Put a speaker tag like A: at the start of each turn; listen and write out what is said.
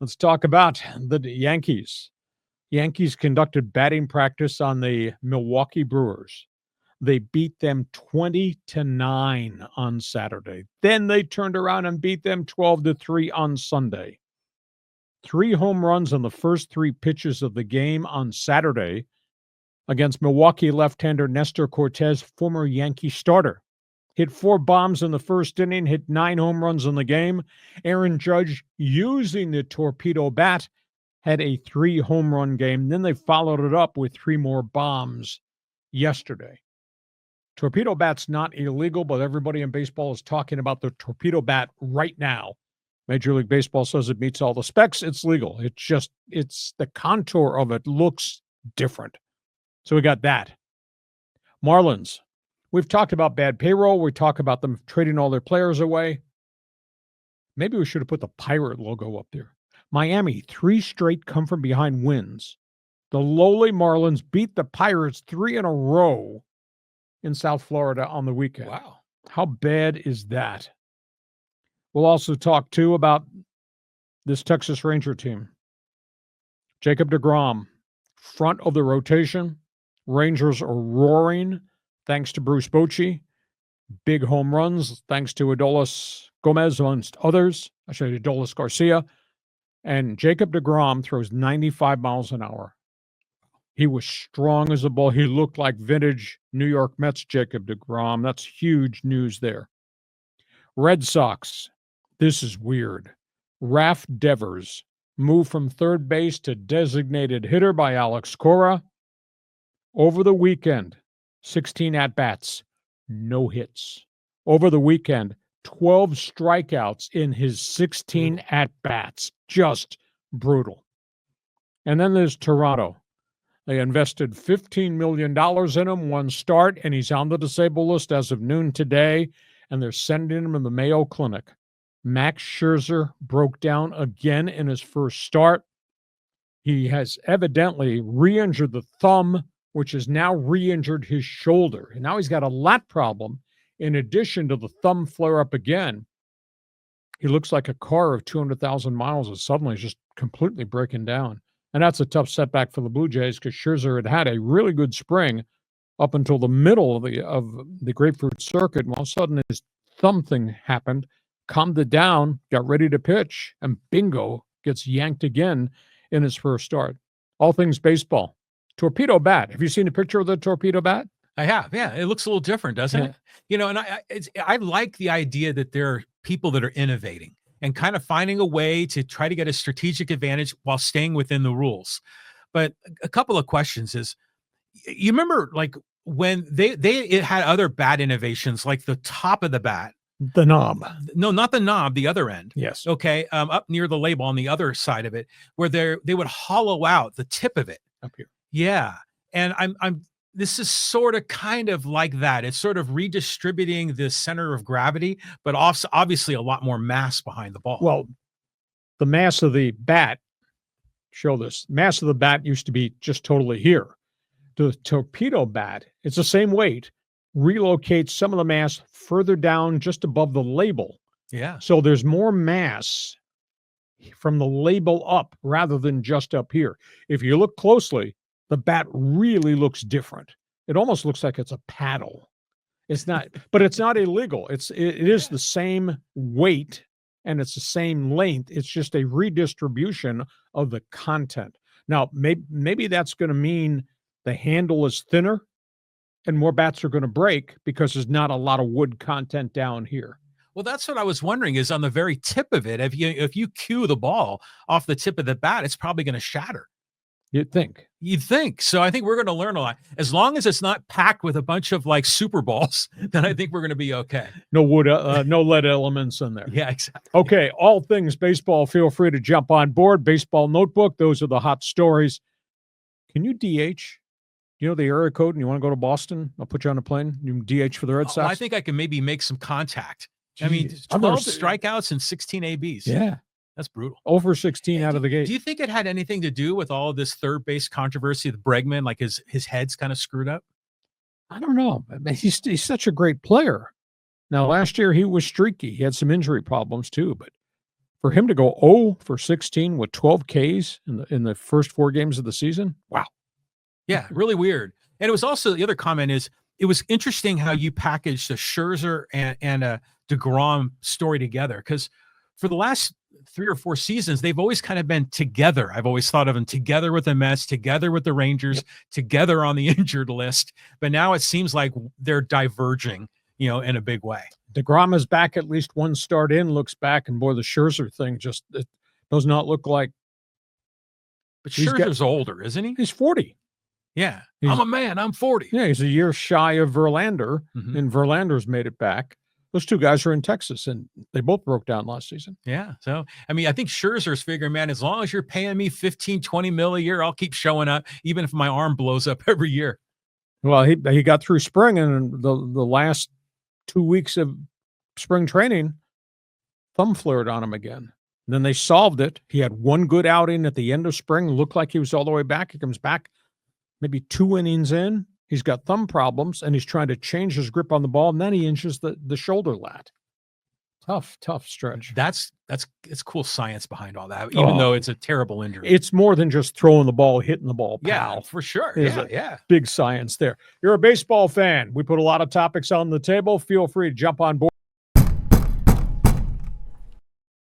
A: Let's talk about the Yankees. Yankees conducted batting practice on the Milwaukee Brewers. They beat them 20-9 on Saturday. Then they turned around and beat them 12-3 on Sunday. 3 home runs on the first 3 pitches of the game on Saturday against Milwaukee left-hander Nestor Cortes, former Yankee starter. Hit 4 bombs in the first inning, hit 9 home runs in the game. Aaron Judge, using the Torpedo bat, had a 3 home run game. Then they followed it up with 3 more bombs yesterday. Torpedo bat's not illegal, but everybody in baseball is talking about the Torpedo bat right now. Major League Baseball says it meets all the specs. It's legal. It's the contour of it looks different. So we got that. Marlins. We've talked about bad payroll. We talk about them trading all their players away. Maybe we should have put the Pirate logo up there. Miami, 3 straight come-from-behind wins. The lowly Marlins beat the Pirates 3 in a row in South Florida on the weekend.
B: Wow.
A: How bad is that? We'll also talk, too, about this Texas Ranger team. Jacob DeGrom, front of the rotation. Rangers are roaring thanks to Bruce Bochy. Big home runs thanks to Adolis Gomez, amongst others. I should say Adolis Garcia. And Jacob DeGrom throws 95 miles an hour. He was strong as a bull. He looked like vintage New York Mets Jacob DeGrom. That's huge news there. Red Sox. This is weird. Raf Devers moved from third base to designated hitter by Alex Cora. Over the weekend, 16 at-bats, no hits. Over the weekend, 12 strikeouts in his 16 at-bats. Just brutal. And then there's Toronto. They invested $15 million in him, 1 start, and he's on the disabled list as of noon today, and they're sending him to the Mayo Clinic. Max Scherzer broke down again in his first start. He has evidently re-injured the thumb, which has now re-injured his shoulder. And now he's got a lat problem in addition to the thumb flare-up again. He looks like a car of 200,000 miles that suddenly is just completely breaking down. And that's a tough setback for the Blue Jays because Scherzer had had a really good spring up until the middle of the grapefruit circuit. And all of a sudden, his thumb thing happened, calmed it down, got ready to pitch, and bingo, gets yanked again in his first start. All things baseball. Torpedo bat. Have you seen a picture of the Torpedo bat?
B: I have. Yeah, it looks a little different, doesn't it? You know, and I like the idea that there are people that are innovating and kind of finding a way to try to get a strategic advantage while staying within the rules. But a couple of questions is, you remember like when it had other bat innovations, like the top of the bat,
A: the knob.
B: No, not the knob, the other end.
A: Yes.
B: Okay. Up near the label on the other side of it, where they would hollow out the tip of it.
A: Up here.
B: Yeah. And this is sort of kind of like that. It's sort of redistributing the center of gravity, but also obviously a lot more mass behind the ball.
A: Well, the mass of the bat, show this, mass of the bat used to be just totally here. The Torpedo bat, it's the same weight, relocates some of the mass further down just above the label.
B: Yeah.
A: So there's more mass from the label up rather than just up here. If you look closely, the bat really looks different. It almost looks like it's a paddle. It's not, but it's not illegal. It is the same weight and it's the same length. It's just a redistribution of the content. Now, maybe that's going to mean the handle is thinner and more bats are going to break because there's not a lot of wood content down here.
B: Well, that's what I was wondering is on the very tip of it, if you cue the ball off the tip of the bat, it's probably going to shatter.
A: You'd think.
B: So I think we're going to learn a lot. As long as it's not packed with a bunch of like super balls, then I think we're going to be okay.
A: No wood, no lead elements in there.
B: Yeah, exactly.
A: Okay, all things baseball. Feel free to jump on board. Baseball Notebook. Those are the hot stories. Can you DH? You know the area code and you want to go to Boston? I'll put you on a plane. You can DH for the Red Sox?
B: I think I can maybe make some contact.
A: Jeez.
B: I mean, 12 strikeouts and 16 ABs.
A: Yeah.
B: That's brutal.
A: Over 16 out of the gate.
B: Do you think it had anything to do with all this third base controversy with Bregman? Like his head's kind of screwed up?
A: I don't know. He's such a great player. Now, last year he was streaky. He had some injury problems too, but For him to go 0 for 16 with 12 Ks in the first 4 games of the season, wow.
B: Yeah, really weird. And it was also, the other comment is, it was interesting how you packaged a Scherzer and a DeGrom story together, because for the last 3 or 4 seasons, they've always kind of been together. I've always thought of them together with the Mets, together with the Rangers, together on the injured list. But now it seems like they're diverging, in a big way.
A: DeGrom is back at least one start in, looks back, and boy, the Scherzer thing just it does not look like.
B: But Scherzer's older, isn't he?
A: He's 40.
B: Yeah. I'm a man. I'm 40.
A: Yeah, he's a year shy of Verlander, and Verlander's made it back. Those 2 guys are in Texas, and they both broke down last season.
B: Yeah. So, I mean, I think Scherzer's figuring, man, as long as you're paying me 15, 20 mil a year, I'll keep showing up, even if my arm blows up every year.
A: Well, he got through spring, and the last 2 weeks of spring training, thumb flared on him again. And then they solved it. He had 1 good outing at the end of spring, looked like he was all the way back. He comes back maybe 2 innings in. He's got thumb problems, and he's trying to change his grip on the ball, and then he injures the shoulder lat. Tough stretch.
B: It's cool science behind all that, even though it's a terrible injury.
A: It's more than just throwing the ball, hitting the ball, pal.
B: Yeah, for sure.
A: Yeah. Big science there. You're a baseball fan. We put a lot of topics on the table. Feel free to jump on board.